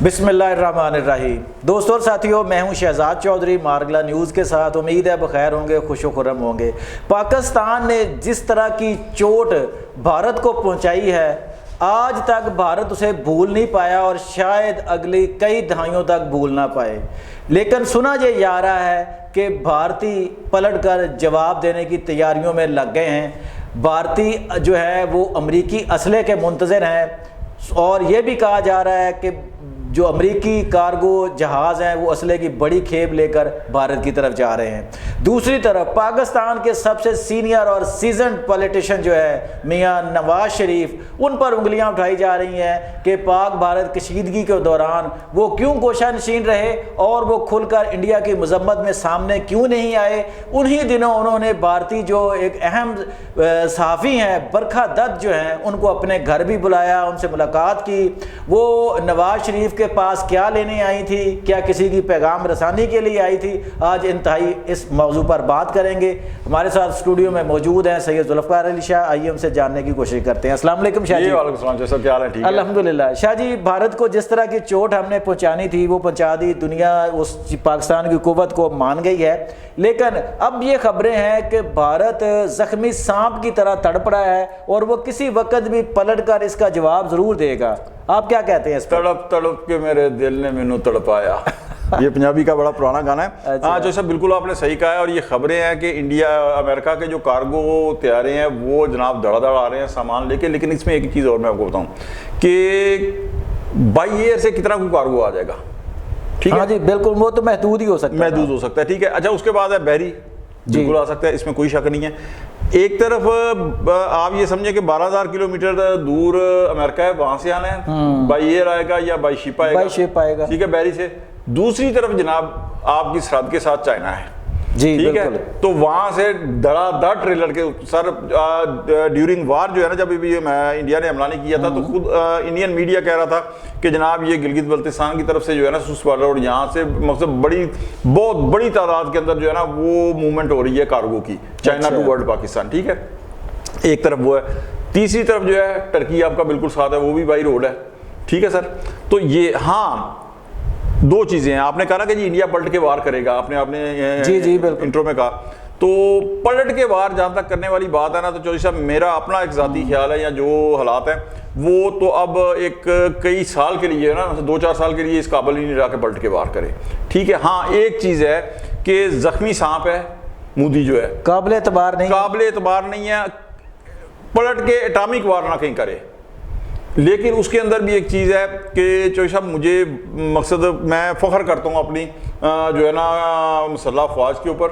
بسم اللہ الرحمن الرحیم۔ دوستوں اور ساتھیوں، میں ہوں شہزاد چودھری مارگلا نیوز کے ساتھ۔ امید ہے بخیر ہوں گے، خوش و خرم ہوں گے۔ پاکستان نے جس طرح کی چوٹ بھارت کو پہنچائی ہے، آج تک بھارت اسے بھول نہیں پایا اور شاید اگلی کئی دہائیوں تک بھول نہ پائے۔ لیکن سنا یہ جا رہا ہے کہ بھارتی پلٹ کر جواب دینے کی تیاریوں میں لگ گئے ہیں۔ بھارتی جو ہے وہ امریکی اسلحے کے منتظر ہیں، اور یہ بھی کہا جا رہا ہے کہ جو امریکی کارگو جہاز ہیں وہ اسلحے کی بڑی کھیپ لے کر بھارت کی طرف جا رہے ہیں۔ دوسری طرف پاکستان کے سب سے سینئر اور سیزنڈ پولیٹیشین جو ہے میاں نواز شریف، ان پر انگلیاں اٹھائی جا رہی ہیں کہ پاک بھارت کشیدگی کے دوران وہ کیوں گوشہ نشین رہے اور وہ کھل کر انڈیا کی مذمت میں سامنے کیوں نہیں آئے۔ انہی دنوں انہوں نے بھارتی جو ایک اہم صحافی ہیں برکھا دت جو ہیں، ان کو اپنے گھر بھی بلایا، ان سے ملاقات کی۔ وہ نواز شریف کے پاس کیا لینے آئی تھی؟ کیا کسی کی پیغام رسانی کے لیے آئی تھی؟ آج انتہائی اس موضوع پر بات کریں گے۔ ہمارے ساتھ اسٹوڈیو میں موجود ہیں سید ذوالفقار علی شاہ، آئیے ہم سے جاننے کی کوشش کرتے ہیں۔ السلام علیکم شاہ جی۔ وعلیکم السلام جی، سب کیا حال ہے؟ ٹھیک ہے الحمدللہ۔ شاہ جی، بھارت کو جس طرح کی چوٹ ہم نے پہنچانی تھی وہ پہنچا دی، دنیا اس پاکستان کی قوت کو مان گئی ہے، لیکن اب یہ خبریں ہیں کہ بھارت زخمی سانپ کی طرح تڑپ رہا ہے اور وہ کسی وقت بھی پلٹ کر اس کا جواب ضرور دے گا۔ آپ کیا کہتے ہیں اس پر؟ تڑپ تڑپ کے میرے دل نے مینوں تڑپایا، یہ پنجابی کا بڑا پرانا گانا ہے۔ ہاں جو سب بالکل آپ نے صحیح کہا ہے، اور یہ خبریں ہیں کہ انڈیا امریکہ کے جو کارگو طیارے ہیں وہ جناب دھڑا دھڑ آ رہے ہیں سامان لے کے۔ لیکن اس میں ایک چیز اور میں آپ کو بتاؤں کہ بائی ایئر سے کتنا کوئی کارگو آ جائے گا، ٹھیک ہے؟ ہاں جی بالکل، وہ تو محدود ہی ہو سکتا ہے، محدود ہو سکتا ہے، ٹھیک ہے۔ اچھا اس کے بعد ہے بحری، بالکل آ سکتا ہے، اس میں کوئی شک نہیں ہے۔ ایک طرف آپ یہ سمجھیں کہ 12,000 کلومیٹر دور امریکہ ہے، وہاں سے آنا ہے، بائی ایئر آئے گا یا بائی شپ آئے گا، ٹھیک ہے، بحری سے۔ دوسری طرف جناب آپ کی سرحد کے ساتھ چائنا ہے، جی ٹھیک ہے، بالکل۔ تو وہاں سے دڑا دڑ ٹریلر کے سر ڈیورنگ وار جو ہے نا، جب بھی انڈیا نے حملہ نہیں کیا تھا تو خود انڈین میڈیا کہہ رہا تھا کہ جناب یہ گلگت بلتستان کی طرف سے جو ہے نا سوس بارڈر، اور یہاں سے مقصد بہت بڑی تعداد کے اندر جو ہے نا وہ موومنٹ ہو رہی ہے کارگو کی، چائنا ٹو ورلڈ پاکستان، ٹھیک ہے۔ ایک طرف وہ ہے، تیسری طرف جو ہے ٹرکی آپ کا بالکل ساتھ ہے، وہ بھی بائی روڈ ہے، ٹھیک ہے سر۔ تو یہ ہاں دو چیزیں ہیں، آپ نے کہا نا کہ جی انڈیا پلٹ کے وار کرے گا، آپ نے جی بالکل انٹرو میں کہا، تو پلٹ کے وار جہاں تک کرنے والی بات ہے نا، تو چودھری صاحب میرا اپنا ایک ذاتی خیال ہے، یا جو حالات ہیں وہ تو اب ایک کئی سال کے لیے نا 2-4 سال کے لیے اس قابل ہی نہیں رہا کہ پلٹ کے وار کرے، ٹھیک ہے۔ ہاں ایک چیز ہے کہ زخمی سانپ ہے مودی جو ہے، قابل اعتبار نہیں ہے، پلٹ کے اٹامک وار نہ کہیں کرے۔ لیکن اس کے اندر بھی ایک چیز ہے کہ چودھری صاحب مجھے مقصد میں فخر کرتا ہوں اپنی جو ہے نا مسلح افواج کے اوپر،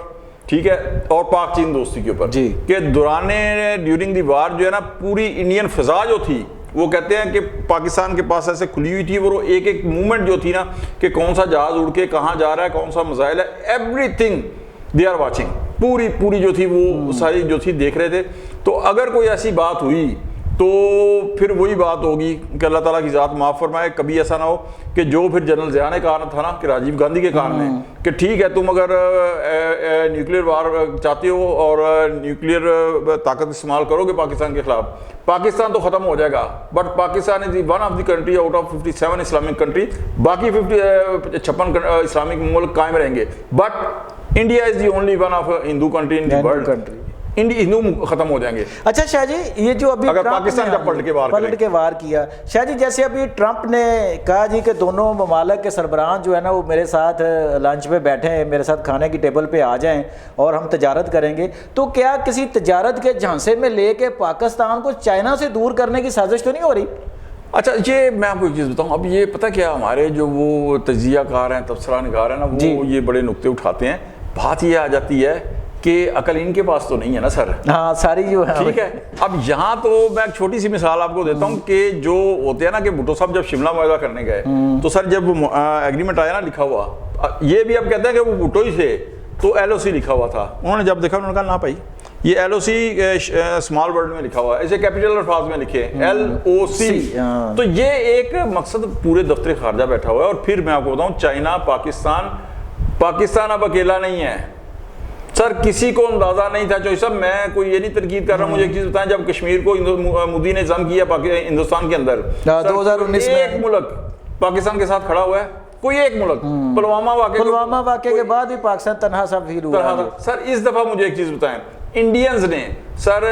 ٹھیک ہے، اور پاک چین دوستی کے اوپر، جی، کہ ڈیورنگ دی وار جو ہے نا پوری انڈین فضا جو تھی، وہ کہتے ہیں کہ پاکستان کے پاس ایسے کھلی ہوئی تھی، وہ ایک ایک موومنٹ جو تھی نا کہ کون سا جہاز اڑ کے کہاں جا رہا ہے، کون سا میزائل ہے، everything they are watching, پوری جو تھی وہ ساری جو تھی دیکھ رہے تھے۔ تو اگر کوئی ایسی بات ہوئی تو پھر وہی بات ہوگی کہ اللہ تعالیٰ کی ذات معاف فرمائے، کبھی ایسا نہ ہو کہ جو پھر جنرل ضیاء نے کہا تھا نا کہ راجیو گاندھی کے کہا نے کہ ٹھیک ہے تم اگر نیوکلیر وار چاہتے ہو اور نیوکلیر طاقت استعمال کرو گے پاکستان کے خلاف، پاکستان تو ختم ہو جائے گا، but Pakistan is one of the country out of 57 Islamic country, باقی 56 اسلامک ملک قائم رہیں گے، but India is the only one of Hindu country in the world, Hindu ختم ہو جائیں گے۔ اچھا شاہ جی، یہ جو ابھی اگر پاکستان جب پلٹ کے وار کیا، شاہ جی جیسے ابھی ٹرمپ نے کہا جی کہ دونوں ممالک کے سربراہان جو ہے نا وہ میرے ساتھ لنچ پہ بیٹھے ہیں، میرے ساتھ کھانے کی ٹیبل پہ آ جائیں اور ہم تجارت کریں گے، تو کیا کسی تجارت کے جھانسے میں لے کے پاکستان کو چائنا سے دور کرنے کی سازش تو نہیں ہو رہی؟ اچھا یہ میں آپ کو ایک چیز بتاؤں، اب یہ پتہ کیا ہمارے جو وہ تجزیہ کار ہیں، تبصرہ نگار ہیں نا، وہ یہ بڑے نقطے اٹھاتے ہیں، بات یہ آ جاتی ہے کہ عقل ان کے پاس تو نہیں ہے نا سر، ہاں ساری جو ہے، ٹھیک ہے۔ اب یہاں تو میں ایک چھوٹی سی مثال آپ کو دیتا ہوں کہ جو ہوتے ہیں نا کہ بھٹو صاحب جب شملہ معاہدہ کرنے گئے تو سر جب ایگریمنٹ آیا نا لکھا ہوا، یہ بھی اب کہتے ہیں کہ وہ بھٹو ہی سے، تو LOC لکھا ہوا تھا، انہوں نے جب دیکھا انہوں نے کہا نہ بھائی یہ LOC اسمال ورڈ میں لکھا ہوا ہے، اسے کیپیٹل الفاظ میں لکھے LOC، تو یہ ایک مقصد پورے دفتر خارجہ بیٹھا ہوا ہے۔ اور پھر میں آپ کو بتاؤں چائنا پاکستان اب اکیلا نہیں ہے سر، کسی کو اندازہ نہیں تھا۔ چوہدری صاحب میں کوئی یہ نہیں تنقید کر رہا ہوں، مجھے ایک چیز بتائیں، جب کشمیر کو مودی نے ضم کیا ہندوستان کے اندر 2019 میں، ایک ملک پاکستان کے ساتھ کھڑا ہوا ہے کوئی ایک ملک؟ پلوامہ واقعے کے بعد بھی پاکستان تنہا سا فیل ہوا ہے۔ سر اس دفعہ مجھے ایک چیز بتائیں، انڈینز نے سر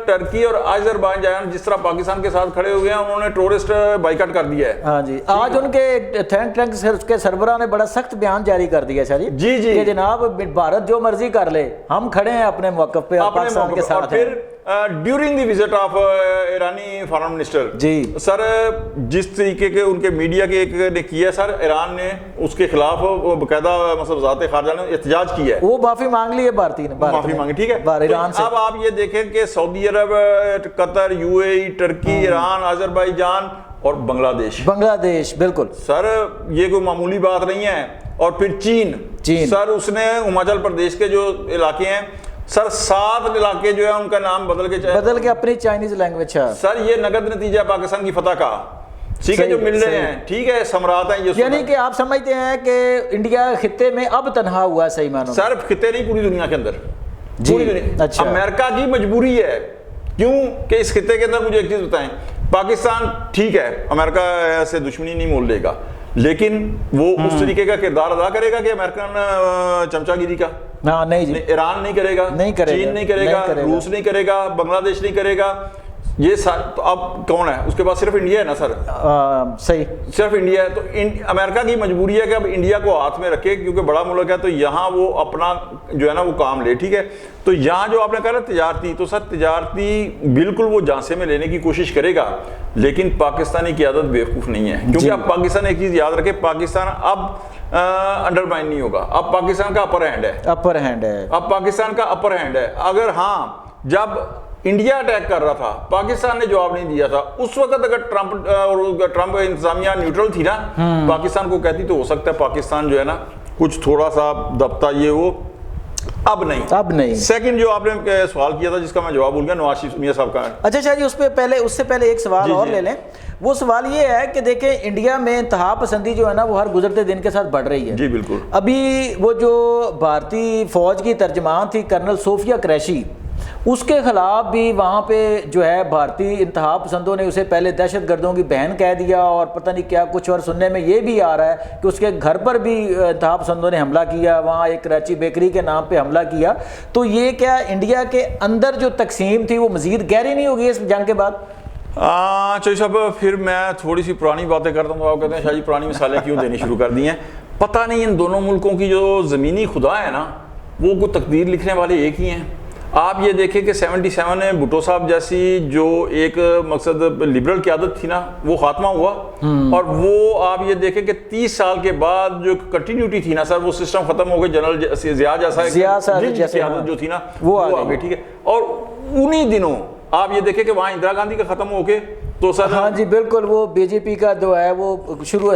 ترکی اور آذربائیجان جس طرح پاکستان کے ساتھ کھڑے ہوئے ہیں، انہوں نے ٹورسٹ بائیکاٹ کر دیا ہے۔ ہاں جی، آج ان کے تھنک ٹینک کے سربراہ نے بڑا سخت بیان جاری کر دیا ہے جی کہ جناب بھارت جو مرضی کر لے، ہم کھڑے ہیں اپنے موقف پہ، پاکستان کے ساتھ۔ اور پھر ڈیورنگ دی وزٹ آف ایرانی فارن منسٹر جی سر، جس طریقے کے ان کے میڈیا کے ایک نے کیا سر، ایران نے اس کے خلاف باقاعدہ مطلب وزارت خارجہ نے احتجاج کیا ہے، وہ معافی مانگ لی ہے بھارتی نے، معافی مانگی، ٹھیک ہے۔ ایران سے اب آپ یہ دیکھیں کہ سعودی عرب، Qatar, U A E, Turkey, Iran, Azerbaijan اور بنگلہ دیش بالکل سر، یہ کوئی معمولی بات نہیں ہے۔ اور پھر چین سر، اس نے ہماچل پردیش کے جو علاقے ہیں سر، 7 علاقے جو ہے ان کا نام بدل کے اپنی چائنیز لینگویج ہے سر، یہ نقد نتیجہ ہے پاکستان کی فتح کا، ٹھیک ہے، جو مل رہے ہیں، ٹھیک ہے، ثمرات ہیں یہ، یعنی کہ آپ سمجھتے ہیں کہ انڈیا خطے میں اب تنہا ہوا ہے، صحیح معنوں سر خطے نہیں، پوری دنیا کے اندر، پوری دنیا۔ اچھا، امریکہ کی مجبوری ہے، کیوں کہ اس خطے کے اندر مجھے ایک چیز بتائیں، پاکستان ٹھیک ہے امریکہ سے دشمنی نہیں مول لے گا، لیکن وہ اس طریقے کا کردار ادا کرے گا کہ امریکن چمچا گیری کا؟ نہیں جی، ایران نہیں کرے گا، چین نہیں کرے گا، روس نہیں کرے گا، بنگلہ دیش نہیں کرے گا، یہ تو اب کون ہے اس کے پاس؟ صرف انڈیا ہے نا سر، صحیح، صرف انڈیا ہے۔ تو امریکہ کی مجبوری ہے کہ اب انڈیا کو ہاتھ میں رکھے، کیونکہ بڑا ملک ہے، تو یہاں وہ اپنا جو ہے نا وہ کام لے، ٹھیک ہے۔ تو یہاں جو آپ نے کہا نا تجارتی، تو سر تجارتی بالکل وہ جانسے میں لینے کی کوشش کرے گا، لیکن پاکستانی قیادت بیوقوف نہیں ہے، کیونکہ اب پاکستان ایک چیز یاد رکھے، پاکستان اب انڈرمائن نہیں ہوگا، اب پاکستان کا اپر ہینڈ ہے، اب پاکستان کا اپر ہینڈ ہے۔ اگر ہاں جب انڈیا اٹیک کر رہا تھا پاکستان نے جواب نہیں دیا تھا، اس وقت اگر ٹرمپ انتظامیہ نیوٹرل تھی نا، پاکستان کو کہتی تو ہو سکتا ہے پاکستان جو ہے نا کچھ تھوڑا سا دبتا، یہ وہ اب نہیں۔ سیکنڈ جو آپ نے سوال کیا تھا جس کا میں جواب بھول گیا، نواز شریف میاں صاحب کا ہے۔ اچھا شاہ جی، اس سے پہلے ایک سوال اور لے لیں۔ وہ سوال یہ ہے کہ دیکھیں انڈیا میں انتہا پسندی جو ہے نا وہ ہر گزرتے دن کے ساتھ بڑھ رہی ہے۔ جی بالکل۔ ابھی وہ جو بھارتی فوج کی ترجمان تھی کرنل صوفیہ قریشی، اس کے خلاف بھی وہاں پہ جو ہے بھارتی انتہا پسندوں نے اسے پہلے دہشت گردوں کی بہن کہہ دیا اور پتہ نہیں کیا کچھ، اور سننے میں یہ بھی آ رہا ہے کہ اس کے گھر پر بھی انتہا پسندوں نے حملہ کیا، وہاں ایک کراچی بیکری کے نام پہ حملہ کیا۔ تو یہ کیا انڈیا کے اندر جو تقسیم تھی وہ مزید گہری نہیں ہوگی اس جنگ کے بعد؟ چوہدری صاحب، پھر میں تھوڑی سی پرانی باتیں کرتا ہوں تو آپ کہتے ہیں شاہ جی پرانی مثالیں کیوں دینی شروع کر دی ہیں؟ پتہ نہیں ان دونوں ملکوں کی جو زمینی خدا ہے نا وہ کوئی تقدیر لکھنے والے ایک ہی ہیں۔ آپ یہ دیکھیں کہ 77 میں بھٹو صاحب جیسی جو ایک مقصد لبرل قیادت تھی نا وہ خاتمہ ہوا، اور وہ آپ یہ دیکھیں کہ 30 سال کے بعد جو کنٹینیوٹی تھی نا سر وہ سسٹم ختم ہو گئے، جنرل ضیاء جیسا قیادت جو تھی نا وہ آ گئی، ٹھیک ہے۔ اور انہی دنوں آپ یہ دیکھیں کہ وہاں اندرا گاندھی کا ختم ہو کے تو سر ہاں جی بالکل، وہ بی جے پی کا جو ہے وہ شروع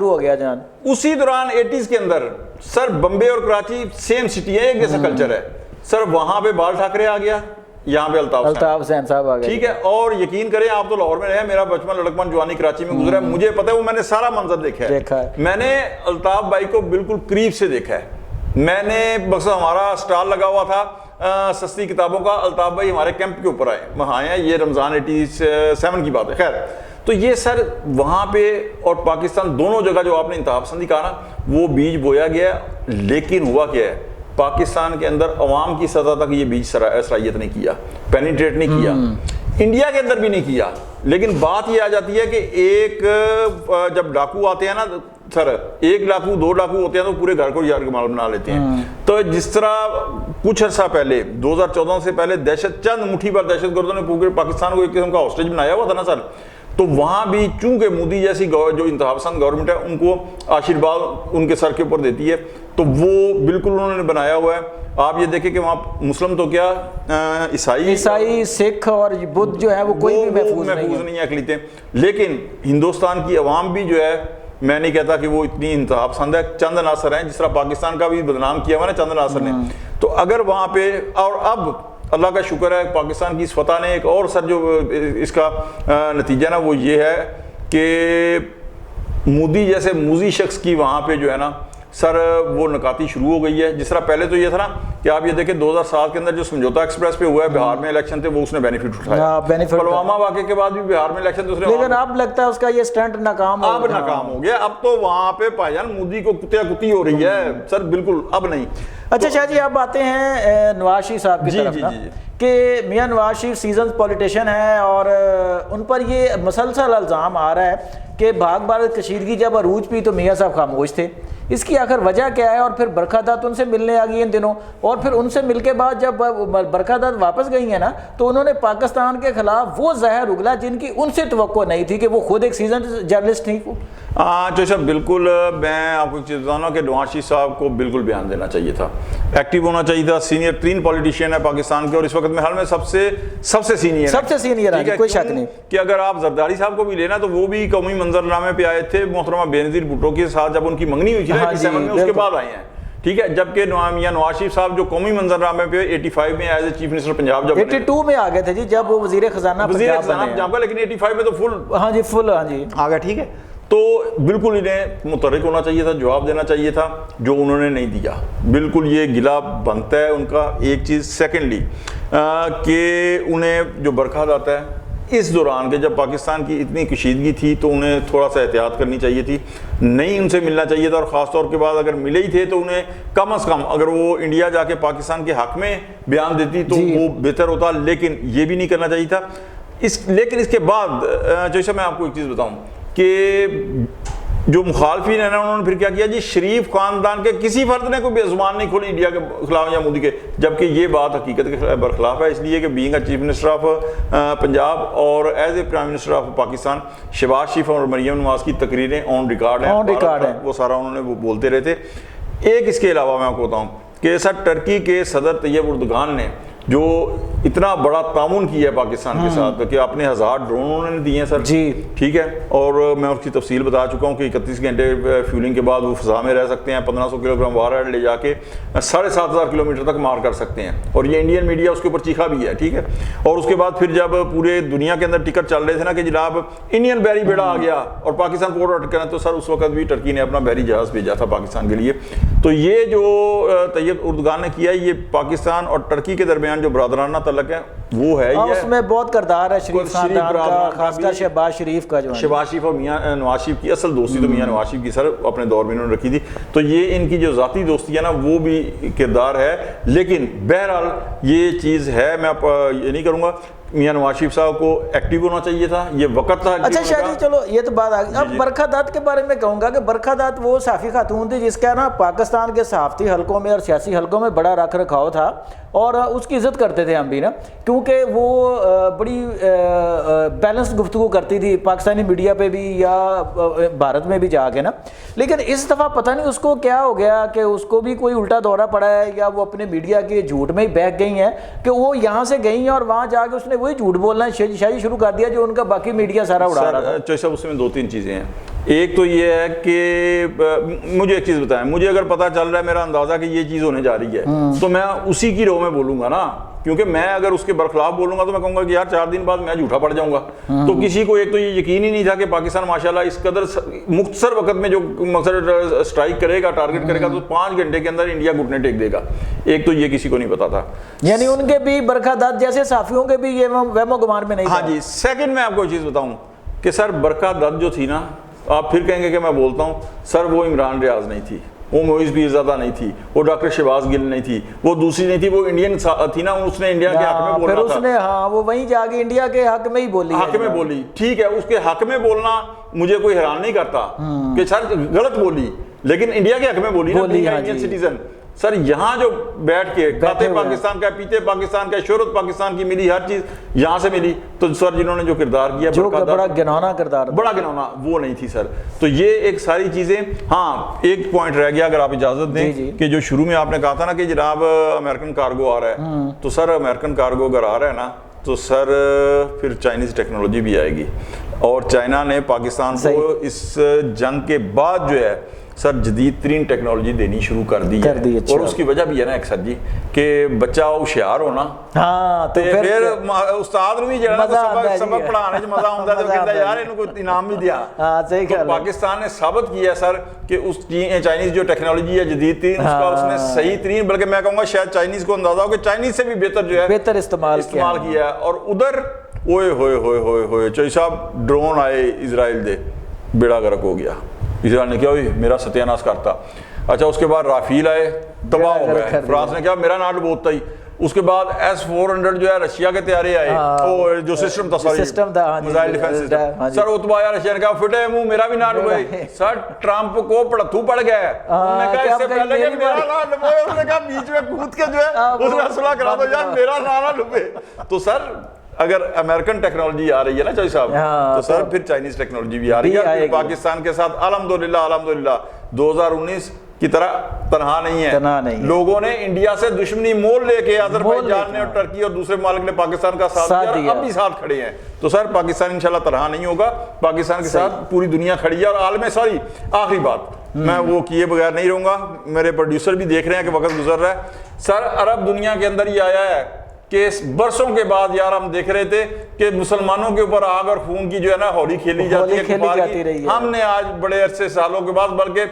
ہو گیا جان۔ اسی دوران 80s کے اندر سر بمبے اور کراچی سیم سٹی ہے، ایک جیسا کلچر ہے سر، وہاں پہ بال ٹھاکرے آ گیا، یہاں پہ الطاف حسین صاحب آ گئے، ٹھیک ہے۔ اور یقین کریں آپ تو لاہور میں رہے، میرا بچپن لڑکپن جوانی کراچی میں گزرا ہے، مجھے پتہ ہے وہ میں نے سارا منظر دیکھا ہے، میں نے الطاف بھائی کو بالکل قریب سے دیکھا ہے۔ میں نے بس ہمارا سٹال لگا ہوا تھا سستی کتابوں کا، الطاف بھائی ہمارے کیمپ کے اوپر آئے، وہاں آئے ہیں، یہ رمضان 87 کی بات ہے۔ خیر تو یہ سر وہاں پہ اور پاکستان دونوں جگہ جو آپ نے انتہا پسندی کہا نا وہ بیج بویا گیا، لیکن ہوا کیا ہے پاکستان کے اندر عوام کی سطح تک یہ بیج صلاحیت نہیں کیا، پینیٹریٹ نہیں کیا، انڈیا کے اندر بھی نہیں کیا۔ لیکن بات یہ آ جاتی ہے کہ ایک جب ڈاکو آتے ہیں نا سر، 1 ڈاکو 2 ڈاکو ہوتے ہیں تو پورے گھر کو یرغمال بنا لیتے ہیں۔ تو جس طرح کچھ عرصہ پہلے 2014 سے پہلے چند مٹھی بھر دہشت گردوں نے پورے پاکستان کو ایک قسم کا ہاسٹیج بنایا ہوا تھا نا سر، تو وہاں بھی چونکہ مودی جیسی جو انتہا پسند گورنمنٹ ہے ان کو آشیرواد ان کے سر کے اوپر دیتی ہے، تو وہ بالکل انہوں نے بنایا ہوا ہے۔ آپ یہ دیکھیں کہ وہاں مسلم تو کیا عیسائی سکھ اور بدھ جو ہے وہ کوئی بھی محفوظ نہیں ہے اقلیتیں، لیکن ہندوستان کی عوام بھی جو ہے میں نہیں کہتا کہ وہ اتنی انتہا پسند ہے، چند عناصر ہیں جس طرح پاکستان کا بھی بدنام کیا ہوا نا چند عناصر نے، تو اگر وہاں پہ اور اب اللہ کا شکر ہے پاکستان کی اس فتح نے ایک اور سر جو اس کا نتیجہ نا وہ یہ ہے کہ مودی جیسے موذی شخص کی وہاں پہ جو ہے نا سر وہ نکاتی شروع ہو گئی ہے۔ جس طرح پہلے تو یہ تھا نا کہ آپ یہ دیکھیں 2007 کے اندر جو سمجھوتا ایکسپریس پہ ہوا ہے بہار میں الیکشن تھے، وہ اس نے بینیفٹ اٹھایا، پلوامہ واقعے کے بعد بھی بہار میں الیکشن تھے، لیکن اب لگتا ہے اس کا یہ سٹنٹ ناکام ہو گیا. اب تو وہاں پہ بھائی جان مودی کو کتیا کتی ہو رہی ہے سر، بالکل اب نہیں. اچھا شاہ جی، آپ آتے ہیں نواز شریف صاحب کی طرف نا، کہ میاں نواز شریف سیزنز پولیٹیشین ہیں اور ان پر یہ مسلسل الزام آ رہا ہے کہ بھاگ بھارت کشیدگی جب عروج پی تو میاں صاحب خاموش تھے. اس کی آخر وجہ کیا ہے؟ اور پھر برکھا دت ان سے ملنے آ گئی ان دنوں، اور پھر ان سے مل کے بعد جب برکھا دت واپس گئی ہیں نا تو انہوں نے پاکستان کے خلاف وہ زہر اگلا جن کی ان سے توقع نہیں تھی، کہ وہ خود ایک سیزن جرنلسٹ تھیں. جو صاحب بالکل میں آپ کو ایک چیز بتانا کہ نواز شریف صاحب کو بالکل بیان دینا چاہیے تھا، ایکٹیو ہونا چاہیے تھا. سینئر ترین پولیٹیشین ہے پاکستان کے، اور اس وقت میں حال میں سب سے سینئر ہے، کوئی شک نہیں کہ اگر آپ زرداری صاحب کو بھی لینا تو وہ بھی قومی منظرنامے پہ آئے تھے محترمہ بینظیر بھٹو کے ساتھ جب ان کی منگنی ہوئی تھی 87 میں، اس کے بعد آئے ہیں. ٹھیک ہے، جبکہ میاں نواز شریف صاحب جو قومی منظرنامے پہ 85 میں as a chief minister Punjab, جب 82 میں آ گئے تھے جی، جب وہ وزیر خزانہ پنجاب کا، لیکن 85 میں تو فل آ گیا. ٹھیک ہے، تو بالکل انہیں متحرک ہونا چاہیے تھا، جواب دینا چاہیے تھا، جو انہوں نے نہیں دیا. بالکل یہ گلا بنتا ہے ان کا. ایک چیز سیکنڈلی کہ انہیں جو برکھا جاتا ہے اس دوران کے جب پاکستان کی اتنی کشیدگی تھی تو انہیں تھوڑا سا احتیاط کرنی چاہیے تھی، نہیں ان سے ملنا چاہیے تھا، اور خاص طور کے بعد اگر ملے ہی تھے تو انہیں کم از کم اگر وہ انڈیا جا کے پاکستان کے حق میں بیان دیتی تو وہ بہتر ہوتا، لیکن یہ بھی نہیں کرنا چاہیے تھا. لیکن اس کے بعد جیسا میں آپ کو ایک چیز بتاؤں کہ جو مخالفین ہیں نا، انہوں نے پھر کیا کیا جی، شریف خاندان کے کسی فرد نے کوئی بھی زبان نہیں کھولی انڈیا کے خلاف یا مودی کے، جبکہ یہ بات حقیقت کے برخلاف ہے. اس لیے کہ being a chief minister of Punjab اور as a prime minister of Pakistan, Shahbaz Sharif اور مریم نواز کی تقریریں آن ریکارڈ ہیں، وہ سارا انہوں نے وہ بولتے رہے تھے. ایک اس کے علاوہ میں آپ کو بتاؤں کہ سر ٹرکی کے صدر طیب اردگان نے جو اتنا بڑا تعاون کیا ہے پاکستان کے ساتھ کہ اپنے 1000 ڈرون انہوں نے دیے ہیں سر. جی ٹھیک ہے، اور میں اس کی تفصیل بتا چکا ہوں کہ 31 گھنٹے فیولنگ کے بعد وہ فضا میں رہ سکتے ہیں، 1500 کلو گرام وار لے جا کے 7500 کلومیٹر تک مار کر سکتے ہیں، اور یہ انڈین میڈیا اس کے اوپر چیخا بھی ہے. ٹھیک ہے، اور اس کے بعد پھر جب پورے دنیا کے اندر ٹکٹ چل رہے تھے نا کہ جناب انڈین بحری بیڑا آ گیا اور پاکستان پورٹ اٹکا، تو سر اس وقت بھی ٹرکی نے اپنا بحری جہاز بھیجا تھا پاکستان کے لیے. تو یہ جو طیب اردگان نے کیا، یہ پاکستان اور ٹرکی کے درمیان جو برادرانہ تعلق ہے وہ ہے، یہ اس میں بہت کردار ہے شریف خاندان کا، خاص کر شہباز شریف کا. جو شہباز شریف اور میاں نواز شریف کی اصل دوستی تو میاں نواز شریف کی سر اپنے دور میں انہوں نے رکھی تھی، تو یہ ان کی جو ذاتی دوستی ہے نا وہ بھی کردار ہے. لیکن بہرحال یہ چیز ہے، میں یہ نہیں کروں گا، میاں نواز شریف صاحب کو ایکٹیو ہونا چاہیے تھا، یہ وقت تھا. اچھا شاہ جی چلو یہ تو بات آ گئی. اب برکھا دت کے بارے میں کہوں گا کہ برکھا دت وہ صحافی خاتون تھی جس کا نا پاکستان کے صحافتی حلقوں میں اور سیاسی حلقوں میں بڑا رکھ رکھاؤ تھا، اور اس کی عزت کرتے تھے ہم بھی نا، کیونکہ وہ بڑی بیلنس گفتگو کرتی تھی پاکستانی میڈیا پہ بھی یا بھارت میں بھی جا کے نا. لیکن اس دفعہ پتہ نہیں اس کو کیا ہو گیا کہ اس کو بھی کوئی الٹا دورہ پڑا ہے، یا وہ اپنے میڈیا کے جھوٹ میں ہی بہک گئی ہیں کہ وہ یہاں سے گئی ہیں اور وہاں جا کے اس نے وہی جھوٹ بولنا شاہی شروع کر دیا جو ان کا باقی میڈیا سارا اڑا رہا تھا. چوہے صاحب اس میں 2-3 چیزیں ہیں. ایک تو یہ ہے کہ مجھے ایک چیز بتائیں، مجھے اگر پتہ چل رہا ہے میرا اندازہ کہ یہ چیز ہونے جا رہی ہے تو میں اسی کی رو میں بولوں گا نا، کیونکہ میں اگر اس کے برخلاف بولوں گا تو میں کہوں گا کہ یار 4 دن بعد میں جھوٹا پڑ جاؤں گا. تو کسی کو ایک تو یہ یقین ہی نہیں تھا کہ پاکستان ماشاءاللہ اس قدر مختصر وقت میں جو مقصد اسٹرائک کرے گا، ٹارگٹ کرے گا، تو 5 گھنٹے کے اندر انڈیا گھٹنے ٹیک دے گا. ایک تو یہ کسی کو نہیں پتا تھا، یعنی ان کے بھی برکھا دت جیسے صحافیوں کے بھی یہ وہم و گمان میں نہیں. ہاں جی. سیکنڈ میں آپ کو چیز بتاؤں کہ سر برکھا دت جو تھی نا، آپ پھر کہیں گے کہ میں بولتا ہوں سر، وہ عمران ریاض نہیں تھی، وہ معیز پیرزادہ نہیں تھی، وہ ڈاکٹر شہباز گل نہیں تھی، وہ دوسری نہیں تھی، وہ انڈین تھی نا، اس نے انڈیا کے حق میں بولنا تھا. پھر اس نے ہاں وہ وہیں جا کے انڈیا کے حق میں ہی بولی، حق میں بولی. ٹھیک ہے، اس کے حق میں بولنا مجھے کوئی حیران نہیں کرتا کہ سر غلط بولی، لیکن انڈیا کے حق میں بولی نا، انڈین سٹیزن. سر یہاں جو بیٹھ کے کھاتے پاکستان کا، پیتے پاکستان کا، شہرت پاکستان کی ملی، ہر چیز یہاں سے ملی. تو سر جنہوں نے جو کردار کیا، جو بڑا گنانا کردار، بڑا گنانا، وہ نہیں تھی سر. تو یہ ایک ساری چیزیں. ہاں ایک پوائنٹ رہ گیا اگر آپ اجازت دیں کہ جو شروع میں آپ نے کہا تھا نا کہ جناب امریکن کارگو آ رہا ہے، تو سر امریکن کارگو اگر آ رہا ہے نا تو سر پھر چائنیز ٹیکنالوجی بھی آئے گی، اور چائنا نے پاکستان کو اس جنگ کے بعد جو ہے سر جدید ترین ٹیکنالوجی دینی شروع کر دی ہے، اچھا۔ اور اس کی وجہ بھی ہے نا ایک سر جی کہ بچہ ہوشیار ہونا، ہاں تو پھر استاد نو بھی جڑا سبق پڑھانے چ مزہ آتا ہے، کہتا یار انہوں کو انعام بھی دیا۔ صحیح گل ہے۔ پاکستان نے ثابت کیا ہے سر کہ اس چائنیز جو ٹیکنالوجی ہے جدید ترین، اس کا اس نے صحیح ترین، بلکہ میں کہوں گا شاید چائنیز کو اندازہ ہو کہ چائنیز سے بھی بہتر جو ہے بہتر استعمال کیا ہے۔ اور ادھر ہوئے ہوئے ہوئے ہوئے ہوئے چوئی صاحب ڈرون آئے اسرائیل دے، بیڑا غرق ہو گیا، اسرائیل نے کیا ہوئی میرا ستیہ ناش کرتا۔ اچھا اس کے بعد رافیل آئے، تباہ ہو گئے، فرانس نے کیا میرا ناٹ بوتتا ہی۔ اس کے بعد S-400 جو ہے رشیا کے طیارے آئے، وہ جو سسٹم تھا سوری میزائل ڈیفنس سسٹم، سر اتبا آیا رشیا نے کہا فٹے منہ میرا بھی ناٹ ہوئے۔ سر ٹرمپ کو پڑتھو پڑ گیا، انہوں نے کہا اس سے پہلے کہ میرا ناٹ ڈوبے، انہوں نے کہا بیچ میں کود کے جو ہے اس نے صلح کرا دو یار میرا ناٹ ڈوبے۔ تو سر اگر امریکن ٹیکنالوجی آ رہی ہے نا چوئی صاحب، تو سر پھر چائنیز ٹیکنالوجی بھی آ رہی ہے پاکستان کے ساتھ۔ الحمدللہ 2019 کی طرح تنہا نہیں ہے، لوگوں نے انڈیا سے دشمنی مول لے کے آذربائیجان نے اور ترکی اور دوسرے ممالک نے پاکستان کا ساتھ دیا اور اب بھی ساتھ کھڑے ہیں۔ تو سر پاکستان انشاءاللہ تنہا نہیں ہوگا، پاکستان کے ساتھ پوری دنیا کھڑی ہے۔ اور عالم سوری آخری بات میں وہ کیے بغیر نہیں رہوں گا، میرے پروڈیوسر بھی دیکھ رہے ہیں کہ وقت گزر رہا ہے۔ سر عرب دنیا کے اندر یہ آیا ہے کہ برسوں کے بعد یار ہم دیکھ رہے تھے کہ مسلمانوں کے اوپر آگ اور خون کی جو ہے نا ہولی کھیلی جاتی ہے کفار کی، ہم نے آج بڑے عرصے سالوں کے بعد بلکہ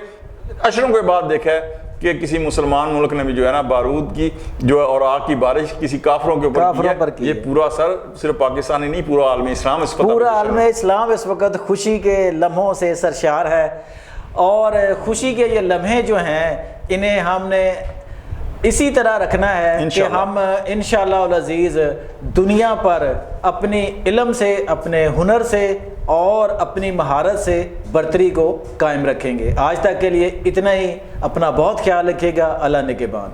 اشروں کے بعد دیکھا ہے کہ کسی مسلمان ملک نے بھی جو ہے نا بارود کی جو ہے اور آگ کی بارش کسی کافروں کے اوپر کی ہے۔ یہ پورا سر صرف پاکستانی نہیں، پورا عالم اسلام اس وقت، پورا عالم اسلام اس وقت خوشی کے لمحوں سے سرشار ہے۔ اور خوشی کے یہ لمحے جو ہیں انہیں ہم نے اسی طرح رکھنا ہے کہ ہم انشاءاللہ العزیز دنیا پر اپنی علم سے، اپنے ہنر سے اور اپنی مہارت سے برتری کو قائم رکھیں گے۔ آج تک کے لیے اتنا ہی، اپنا بہت خیال رکھیے گا، اللہ نگہبان۔